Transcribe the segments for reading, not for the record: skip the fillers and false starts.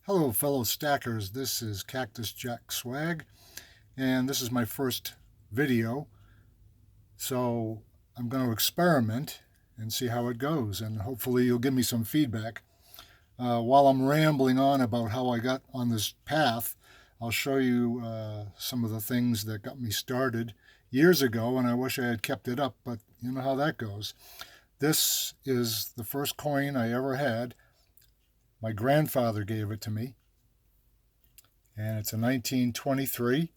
Hello fellow stackers, this is Cactus Jack Swag, and this is my first video, so I'm going to experiment and see how it goes, and hopefully you'll give me some feedback. While I'm rambling on about how I got on this path, I'll show you some of the things that got me started years ago, and I wish I had kept it up, but you know how that goes. This is the first coin I ever had. My grandfather gave it to me, and it's a 1923.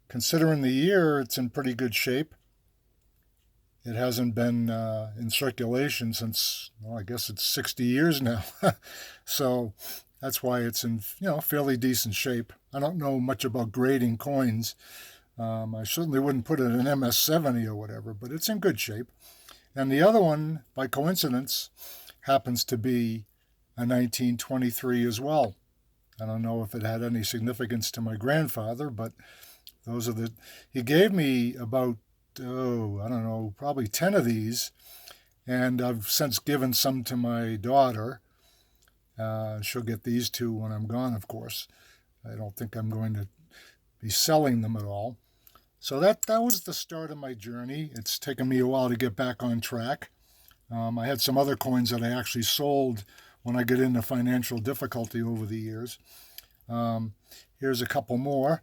Considering the year, it's in pretty good shape. It hasn't been in circulation since, well, I guess it's 60 years now. So that's why it's in, fairly decent shape. I don't know much about grading coins. I certainly wouldn't put it in MS-70 or whatever, but it's in good shape. And the other one, by coincidence, happens to be a 1923 as well. I don't know if it had any significance to my grandfather, but those are he gave me about, I don't know, probably 10 of these, and I've since given some to my daughter. She'll get these two when I'm gone, of course. I don't think I'm going to be selling them at all. So that was the start of my journey. It's taken me a while to get back on track. I had some other coins that I actually sold when I get into financial difficulty over the years. Here's a couple more.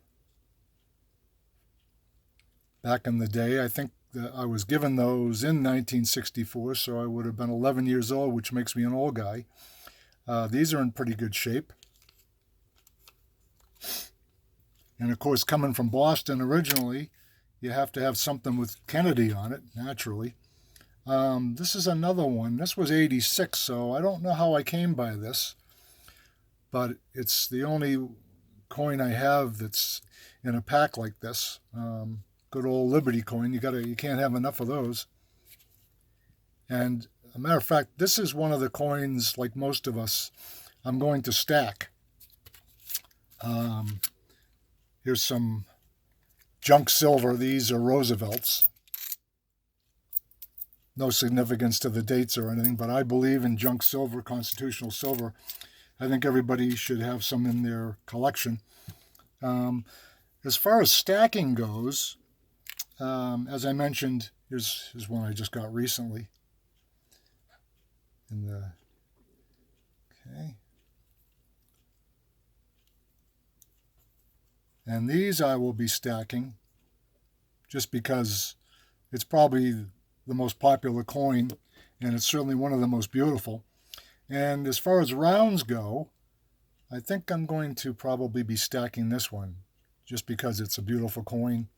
Back in the day, I think that I was given those in 1964, so I would have been 11 years old, which makes me an old guy. These are in pretty good shape. And of course, coming from Boston originally, you have to have something with Kennedy on it, naturally. This is another one. This was 86, so I don't know how I came by this, but it's the only coin I have that's in a pack like this. Good old Liberty coin. You can't have enough of those. And a matter of fact, this is one of the coins, like most of us, I'm going to stack. Here's some junk silver. These are Roosevelts. No significance to the dates or anything, but I believe in junk silver, constitutional silver. I think everybody should have some in their collection. As far as stacking goes, as I mentioned, here's one I just got recently. Okay. And these I will be stacking just because it's probably the most popular coin, and it's certainly one of the most beautiful. And as far as rounds go, I think I'm going to probably be stacking this one just because it's a beautiful coin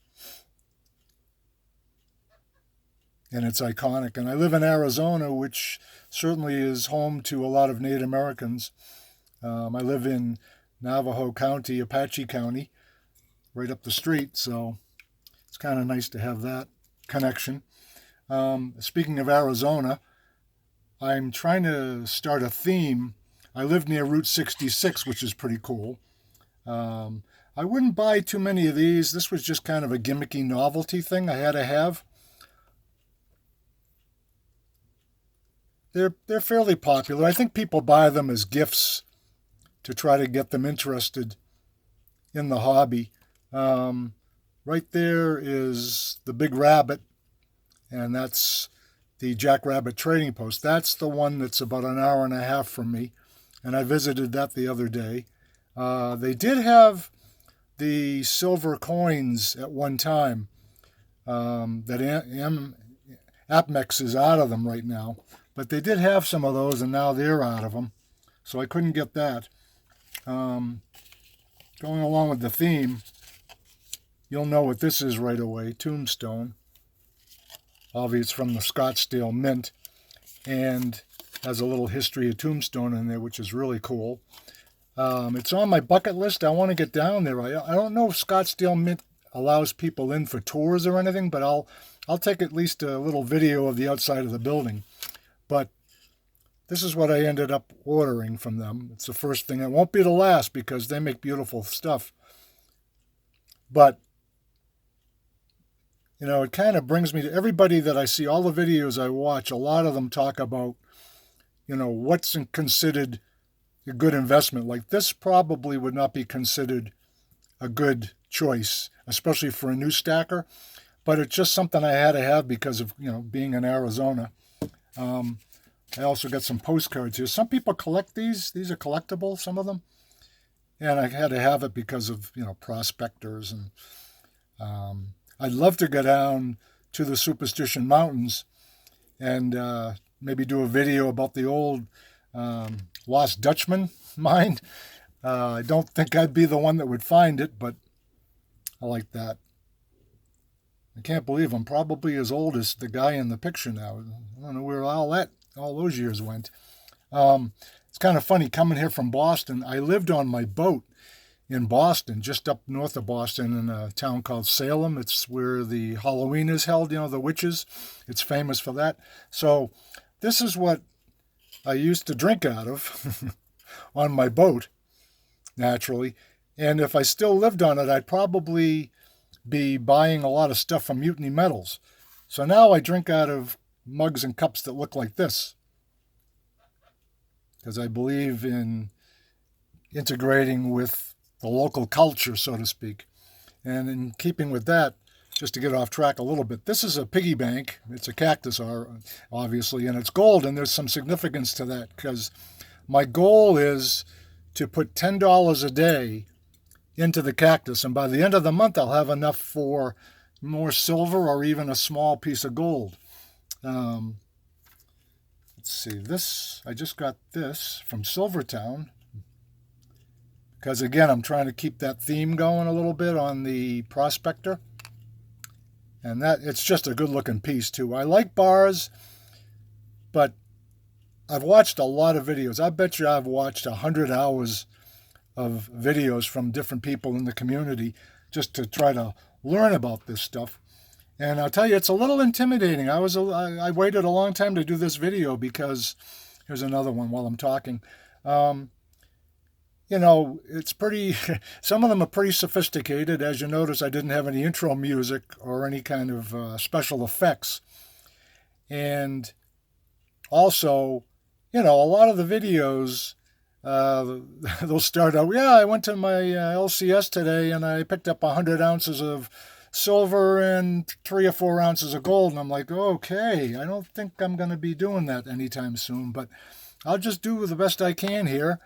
and it's iconic. And I live in Arizona, which certainly is home to a lot of Native Americans. I live in Navajo County, Apache County, right up the street, so it's kind of nice to have that connection. Speaking of Arizona, I'm trying to start a theme. I live near Route 66, which is pretty cool. I wouldn't buy too many of these. This was just kind of a gimmicky novelty thing I had to have. They're fairly popular. I think people buy them as gifts to try to get them interested in the hobby. Right there is the Big Rabbit, and that's the Jackrabbit trading post. That's the one that's about an hour and a half from me, and I visited that the other day. They did have the silver coins at one time. Apmex is out of them right now, but they did have some of those, and now they're out of them, so I couldn't get that. Going along with the theme, you'll know what this is right away. Tombstone. Obviously, it's from the Scottsdale Mint, and has a little history of Tombstone in there, which is really cool. It's on my bucket list. I want to get down there. I don't know if Scottsdale Mint allows people in for tours or anything, but I'll take at least a little video of the outside of the building. But this is what I ended up ordering from them. It's the first thing. It won't be the last because they make beautiful stuff. But it kind of brings me to everybody that I see, all the videos I watch, a lot of them talk about, what's considered a good investment. Like this probably would not be considered a good choice, especially for a new stacker. But it's just something I had to have because of, being in Arizona. I also got some postcards here. Some people collect these. These are collectible, some of them. And I had to have it because of, prospectors. And I'd love to go down to the Superstition Mountains and maybe do a video about the old Lost Dutchman mine. I don't think I'd be the one that would find it, but I like that. I can't believe I'm probably as old as the guy in the picture now. I don't know where all those years went. It's kind of funny coming here from Boston. I lived on my boat in Boston, just up north of Boston in a town called Salem. It's where the Halloween is held, the witches. It's famous for that. So this is what I used to drink out of on my boat, naturally. And if I still lived on it, I'd probably be buying a lot of stuff from Mutiny Metals. So now I drink out of mugs and cups that look like this, because I believe in integrating with the local culture, so to speak. And in keeping with that, just to get off track a little bit, this is a piggy bank. It's a cactus, obviously, and it's gold, and there's some significance to that, because my goal is to put $10 a day into the cactus, and by the end of the month I'll have enough for more silver or even a small piece of gold. Let's see, I just got this from Silvertown, because again I'm trying to keep that theme going a little bit on the Prospector, and that it's just a good looking piece too. I like bars, but I've watched a lot of videos. I bet you I've watched 100 hours of videos from different people in the community just to try to learn about this stuff. And I'll tell you, it's a little intimidating. I waited a long time to do this video because here's another one while I'm talking. It's pretty, some of them are pretty sophisticated. As you notice, I didn't have any intro music or any kind of special effects. And also, a lot of the videos, they'll start out, I went to my LCS today and I picked up 100 ounces of silver and 3 or 4 ounces of gold. And I'm like, okay, I don't think I'm going to be doing that anytime soon, but I'll just do the best I can here.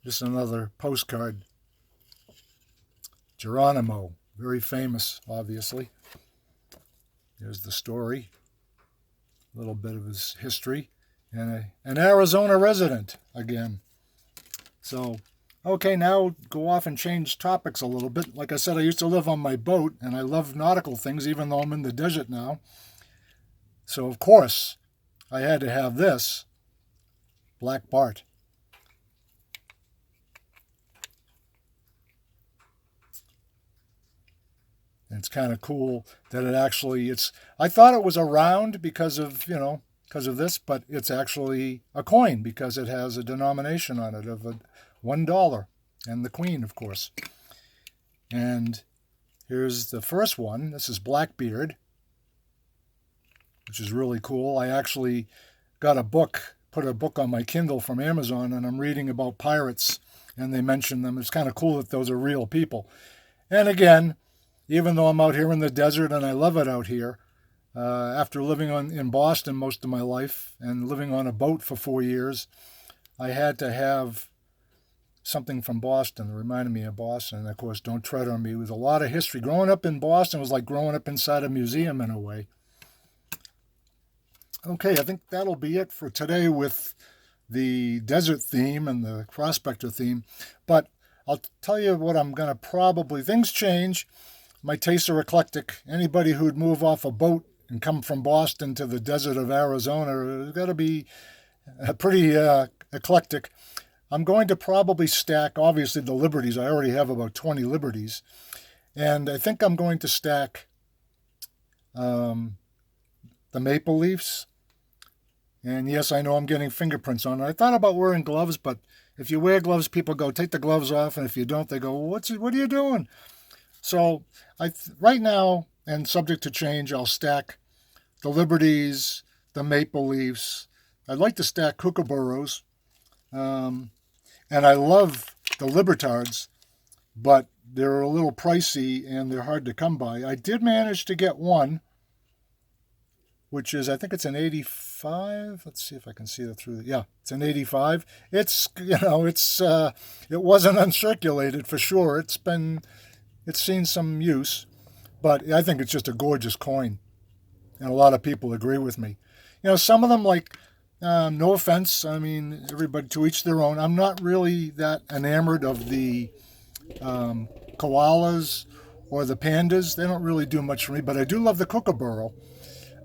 Just another postcard. Geronimo, very famous, obviously. There's the story, a little bit of his history. And an Arizona resident again. So, okay, now go off and change topics a little bit. Like I said, I used to live on my boat, and I love nautical things, even though I'm in the desert now. So, of course, I had to have this, Black Bart. And it's kind of cool that I thought it was a round because of this, but it's actually a coin because it has a denomination on it of $1, and the Queen, of course. And here's the first one. This is Blackbeard, which is really cool. I actually got put a book on my Kindle from Amazon, and I'm reading about pirates, and they mention them. It's kind of cool that those are real people. And again, even though I'm out here in the desert and I love it out here, after living in Boston most of my life and living on a boat for 4 years, I had to have something from Boston that reminded me of Boston. And of course, Don't Tread on Me with a lot of history. Growing up in Boston was like growing up inside a museum in a way. Okay, I think that'll be it for today with the desert theme and the prospector theme. But I'll tell you what I'm going to things change. My tastes are eclectic. Anybody who'd move off a boat and come from Boston to the desert of Arizona has got to be pretty eclectic. I'm going to probably stack, obviously, the Liberties. I already have about 20 Liberties. And I think I'm going to stack the Maple Leafs. And yes, I know I'm getting fingerprints on it. I thought about wearing gloves, but if you wear gloves, people go, take the gloves off. And if you don't, they go, what are you doing? So right now, and subject to change, I'll stack the Liberties, the Maple Leafs. I'd like to stack Kookaburras. And I love the Libertards, but they're a little pricey and they're hard to come by. I did manage to get one, which is, I think it's an 85. Let's see if I can see that through. Yeah, it's an 85. It's, it wasn't uncirculated for sure. It's seen some use, but I think it's just a gorgeous coin. And a lot of people agree with me. Some of them, like, no offense, I mean, everybody to each their own. I'm not really that enamored of the koalas or the pandas. They don't really do much for me, but I do love the kookaburra.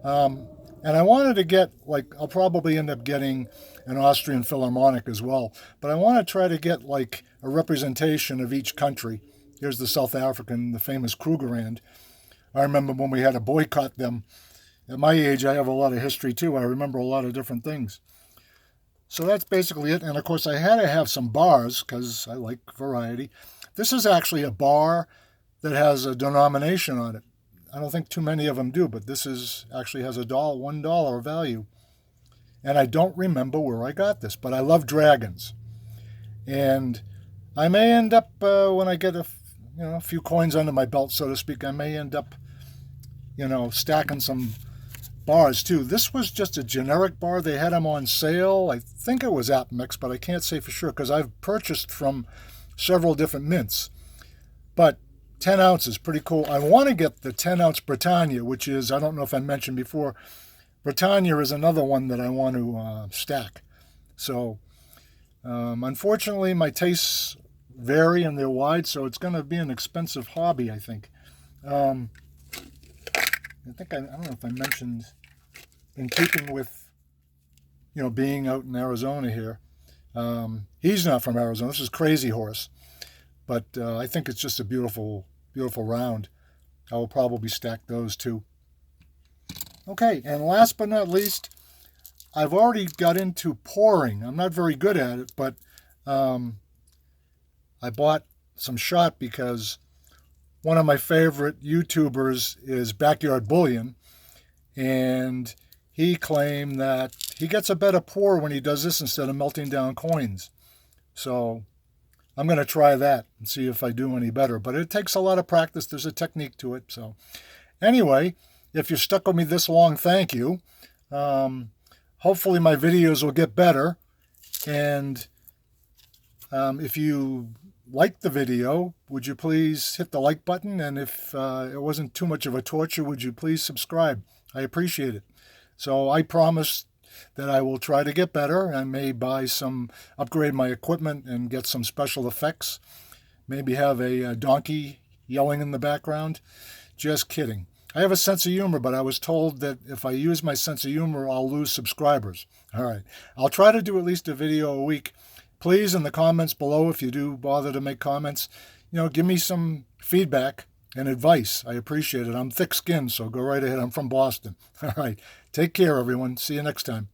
And I wanted to get, like, I'll probably end up getting an Austrian Philharmonic as well, but I want to try to get, like, a representation of each country. Here's the South African, the famous Krugerrand. I remember when we had to boycott them. At my age, I have a lot of history too. I remember a lot of different things. So that's basically it. And of course, I had to have some bars because I like variety. This is actually a bar that has a denomination on it. I don't think too many of them do, but this actually has $1 value. And I don't remember where I got this, but I love dragons. And I may end up, when I get a few coins under my belt, so to speak, I may end up, stacking some bars too. This was just a generic bar. They had them on sale. I think it was Apmex, but I can't say for sure because I've purchased from several different mints. But 10 ounces, pretty cool. I want to get the 10-ounce Britannia, which is, I don't know if I mentioned before, Britannia is another one that I want to stack. So, unfortunately, my tastes vary and they're wide, so it's going to be an expensive hobby, I think. I don't know if I mentioned, in keeping with, being out in Arizona here. He's not from Arizona. This is Crazy Horse. But I think it's just a beautiful, beautiful round. I will probably stack those too. Okay, and last but not least, I've already got into pouring. I'm not very good at it, but I bought some shot because one of my favorite YouTubers is Backyard Bullion, and he claimed that he gets a better pour when he does this instead of melting down coins. So I'm going to try that and see if I do any better. But it takes a lot of practice. There's a technique to it. So anyway, if you're stuck with me this long, thank you. Hopefully my videos will get better. And if you like the video, would you please hit the like button? And if it wasn't too much of a torture, would you please subscribe? I appreciate it. So I promise that I will try to get better. I may upgrade my equipment and get some special effects. Maybe have a donkey yelling in the background. Just kidding. I have a sense of humor, but I was told that if I use my sense of humor, I'll lose subscribers. All right. I'll try to do at least a video a week. Please, in the comments below, if you do bother to make comments, give me some feedback and advice. I appreciate it. I'm thick-skinned, so go right ahead. I'm from Boston. All right. Take care, everyone. See you next time.